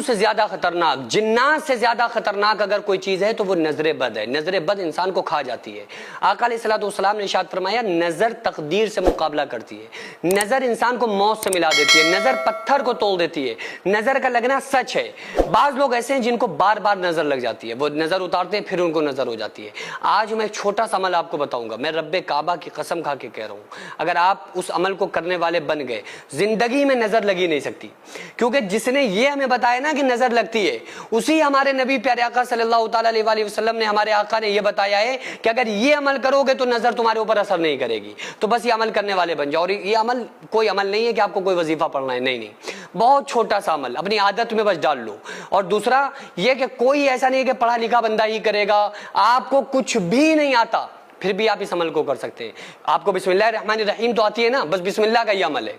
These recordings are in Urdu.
سے زیادہ خطرناک، جنات سے زیادہ خطرناک اگر کوئی چیز ہے تو وہ نظر بد ہے۔ نظر بد انسان کو کھا جاتی ہے۔ آقا علیہ الصلوۃ والسلام نے ارشاد فرمایا نظر تقدیر سے مقابلہ کرتی ہے، نظر انسان کو موت سے ملا دیتی ہے، نظر پتھر کو توڑ دیتی ہے، نظر کا لگنا سچ ہے۔ بعض لوگ ایسے ہیں جن کو بار بار نظر لگ جاتی ہے، وہ نظر اتارتے ہیں پھر ان کو نظر ہو جاتی ہے۔ آج میں ایک چھوٹا سا عمل آپ کو بتاؤں گا، میں رب کعبہ کی قسم کھا کے کہہ رہا ہوں، اگر آپ اس عمل کو کرنے والے بن گئے زندگی میں نظر لگی نہیں سکتی، کیونکہ جس نے یہ ہمیں بتایا نا کہ نظر لگتی ہے، اسی ہمارے نبی پیارے آقا صلی اللہ تعالیٰ علیہ وسلم نے، ہمارے آقا نے یہ بتایا ہے کہ اگر یہ عمل کرو گے تو نظر تمہارے اوپر اثر نہیں کرے گی۔ تو بس یہ عمل کرنے والے بن جاؤ۔ اور یہ عمل کوئی عمل نہیں ہے کہ آپ کو کوئی وظیفہ پڑھنا ہے، نہیں، بہت چھوٹا سا عمل اپنی عادت میں بس ڈال لو۔ اور دوسرا یہ کہ کوئی ایسا نہیں کہ پڑھا لکھا بندہ ہی کرے گا، آپ کو کچھ بھی نہیں آتا پھر بھی آپ اس عمل کو کر سکتے ہیں۔ آپ کو بسم اللہ الرحمن الرحیم تو آتی ہے نا، بس بسم اللہ کا یہ عمل ہے۔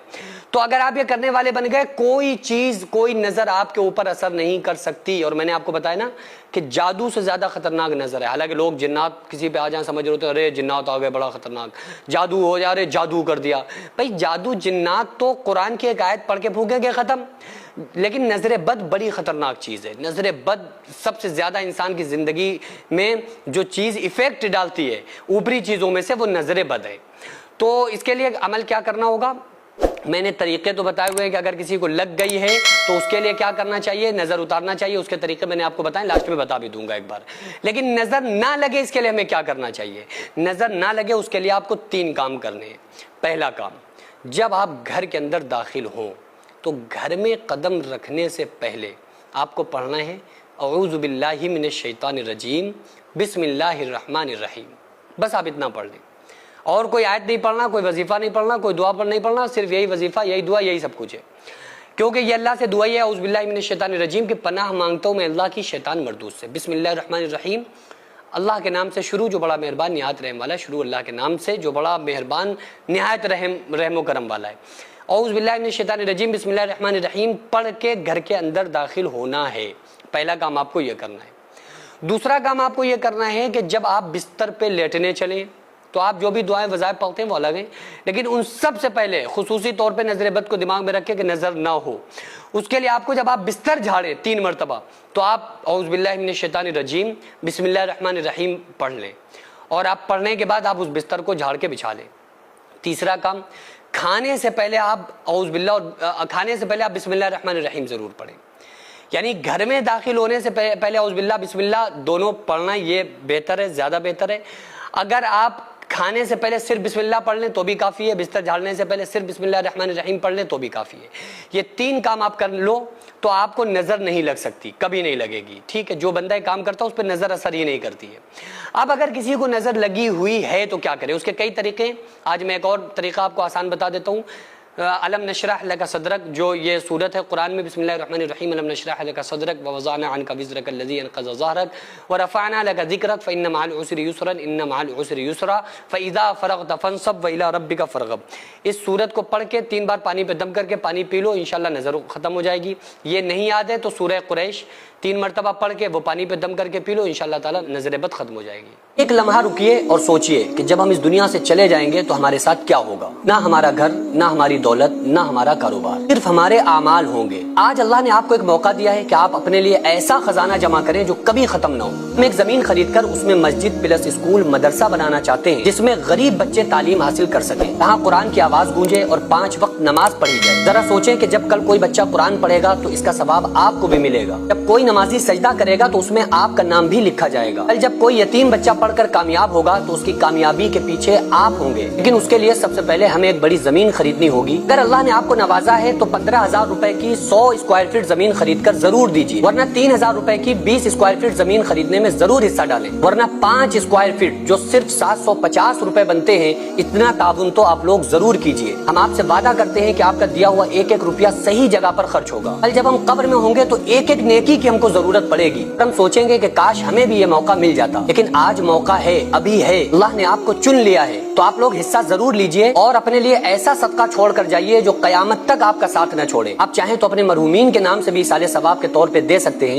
تو اگر آپ یہ کرنے والے بن گئے، کوئی چیز، کوئی نظر آپ کے اوپر اثر نہیں کر سکتی۔ اور میں نے آپ کو بتایا نا کہ جادو سے زیادہ خطرناک نظر ہے۔ حالانکہ لوگ جنات کسی پہ آ جائیں سمجھ رہے ہوتے ہیں، ارے جنات آ گئے بڑا خطرناک، جادو ہو جا رہے، جادو کر دیا۔ بھائی جادو جنات تو قرآن کی ایک آیت پڑھ کے پھونکیں گے ختم، لیکن نظر بد بڑی خطرناک چیز ہے۔ نظر بد سب سے زیادہ انسان کی زندگی میں جو چیز ایفیکٹ ڈالتی ہے اوپری چیزوں میں سے، وہ نظر بد ہے۔ تو اس کے لیے عمل کیا کرنا ہوگا؟ میں نے طریقے تو بتائے ہوئے ہیں کہ اگر کسی کو لگ گئی ہے تو اس کے لیے کیا کرنا چاہیے، نظر اتارنا چاہیے۔ اس کے طریقے میں نے آپ کو بتائیں، لاسٹ میں بتا بھی دوں گا ایک بار۔ لیکن نظر نہ لگے اس کے لیے ہمیں کیا کرنا چاہیے؟ نظر نہ لگے اس کے لیے آپ کو 3 کام کرنے ہیں۔ پہلا کام، جب آپ گھر کے اندر داخل ہوں تو گھر میں قدم رکھنے سے پہلے آپ کو پڑھنا ہے اعوذ باللہ من الشیطان الرجیم بسم اللہ الرحمن الرحیم۔ بس آپ اتنا پڑھ لیں، اور کوئی آیت نہیں پڑھنا، کوئی وظیفہ نہیں پڑھنا، کوئی دعا پر نہیں پڑھنا، صرف یہی وظیفہ، یہی دعا، یہی سب کچھ ہے۔ کیونکہ یہ اللہ سے دعا ہے اعوذ باللہ من الشیطان الرجیم کہ پناہ مانگتا ہوں میں اللہ کی شیطان مردود سے۔ بسم اللہ الرحمن الرحیم، اللہ کے نام سے شروع جو بڑا مہربان نہایت رحم والا ہے، شروع اللہ کے نام سے جو بڑا مہربان نہایت رحم و کرم والا ہے۔ اعوذ باللہ من الشیطان الرجیم بسم اللہ الرحمن الرحیم پڑھ کے گھر کے اندر داخل ہونا ہے۔ پہلا کام آپ کو یہ کرنا ہے۔ دوسرا کام آپ کو یہ کرنا ہے کہ جب آپ بستر پہ لیٹنے چلیں تو آپ جو بھی دعائیں وظائف پڑھتے ہیں وہ الگ ہیں، لیکن ان سب سے پہلے خصوصی طور پہ نظر بد کو دماغ میں رکھیں کہ نظر نہ ہو۔ اس کے لیے آپ کو جب آپ بستر جھاڑیں 3 مرتبہ تو آپ اعوذ باللہ من الشیطان الرجیم بسم اللہ الرحمن الرحیم پڑھ لیں، اور آپ پڑھنے کے بعد آپ اس بستر کو جھاڑ کے بچھا لیں۔ تیسرا کام، کھانے سے پہلے آپ اعوذ باللہ کھانے سے پہلے آپ بسم اللہ الرحمن الرحیم ضرور پڑھیں۔ یعنی گھر میں داخل ہونے سے پہلے اعوذ باللہ بسم اللہ دونوں پڑھنا یہ بہتر ہے، زیادہ بہتر ہے۔ اگر آپ کھانے سے پہلے صرف بسم اللہ پڑھ لیں تو بھی کافی ہے، بستر جھاڑنے سے پہلے صرف بسم اللہ الرحمن الرحیم پڑھ لیں تو بھی کافی ہے۔ یہ 3 کام آپ کر لو تو آپ کو نظر نہیں لگ سکتی، کبھی نہیں لگے گی، ٹھیک ہے؟ جو بندہ یہ کام کرتا ہے اس پہ نظر اثر ہی نہیں کرتی ہے۔ اب اگر کسی کو نظر لگی ہوئی ہے تو کیا کرے؟ اس کے کئی طریقے ہیں، آج میں ایک اور طریقہ آپ کو آسان بتا دیتا ہوں۔ الم نشرح لک صدرک، جو یہ سورت ہے قرآن میں، بسم اللہ الرحمن الرحیم الم نشرح لک صدرک ووضعنا عنک وزرک الذی انقض ظہرک ورفعنا لک ذکرک فإن مع العسر یسرا ان مع العسر یسرا فإذا فرغت فانصب وإلی ربک فارغب۔ اس سورت کو پڑھ کے 3 بار پانی پہ دم کر کے پانی پی لو، انشاءاللہ نظر ختم ہو جائے گی۔ یہ نہیں یاد ہے تو سورہ قریش 3 مرتبہ پڑھ کے وہ پانی پہ دم کر کے پی لو، انشاءاللہ تعالی نظر بد ختم ہو جائے گی۔ ایک لمحہ رکیے اور سوچئے کہ جب ہم اس دنیا سے چلے جائیں گے تو ہمارے ساتھ کیا ہوگا؟ نہ ہمارا گھر، نہ ہماری دولت، نہ ہمارا کاروبار، صرف ہمارے اعمال ہوں گے۔ آج اللہ نے آپ کو ایک موقع دیا ہے کہ آپ اپنے لیے ایسا خزانہ جمع کریں جو کبھی ختم نہ ہو۔ ہم ایک زمین خرید کر اس میں مسجد پلس اسکول مدرسہ بنانا چاہتے ہیں جس میں غریب بچے تعلیم حاصل کر سکیں، جہاں قرآن کی آواز گونجے اور 5 وقت نماز پڑھی جائے۔ ذرا سوچیں کہ جب کل کوئی بچہ قرآن پڑھے گا تو اس کا ثواب آپ کو بھی ملے گا، جب کوئی نمازی سجدہ کرے گا تو اس میں آپ کا نام بھی لکھا جائے گا، جب کوئی یتیم بچہ پڑھ کر کامیاب ہوگا تو اس کی کامیابی کے پیچھے آپ ہوں گے۔ لیکن اس کے لیے سب سے پہلے ہمیں ایک بڑی زمین خریدنی ہوگی۔ اگر اللہ نے آپ کو نوازا ہے تو 15,000 روپے کی 100 اسکوائر فٹ زمین خرید کر ضرور دیجیے، ورنہ 3,000 روپے کی 20 اسکوائر فٹ زمین خریدنے میں ضرور حصہ ڈالیں، ورنہ 5 اسکوائر فٹ جو صرف 750 روپے بنتے ہیں، اتنا تعاون تو آپ لوگ ضرور کیجیے۔ ہم آپ سے وعدہ کرتے ہیں کہ آپ کا دیا ہوا ایک ایک روپیہ صحیح جگہ پر خرچ ہوگا۔ کل جب ہم قبر میں ہوں گے تو ایک ایک نیکی کی ہم کو ضرورت پڑے گی، ہم سوچیں گے کہ کاش ہمیں بھی یہ موقع مل جاتا، لیکن آج موقع ہے، ابھی ہے، اللہ نے آپ کو چن لیا ہے۔ تو آپ لوگ حصہ ضرور لیجئے اور اپنے لیے ایسا صدقہ چھوڑ کر جائیے جو قیامت تک آپ کا ساتھ نہ چھوڑے۔ آپ چاہیں تو اپنے مرحومین کے نام سے بھی ایصال ثواب کے طور پہ دے سکتے ہیں۔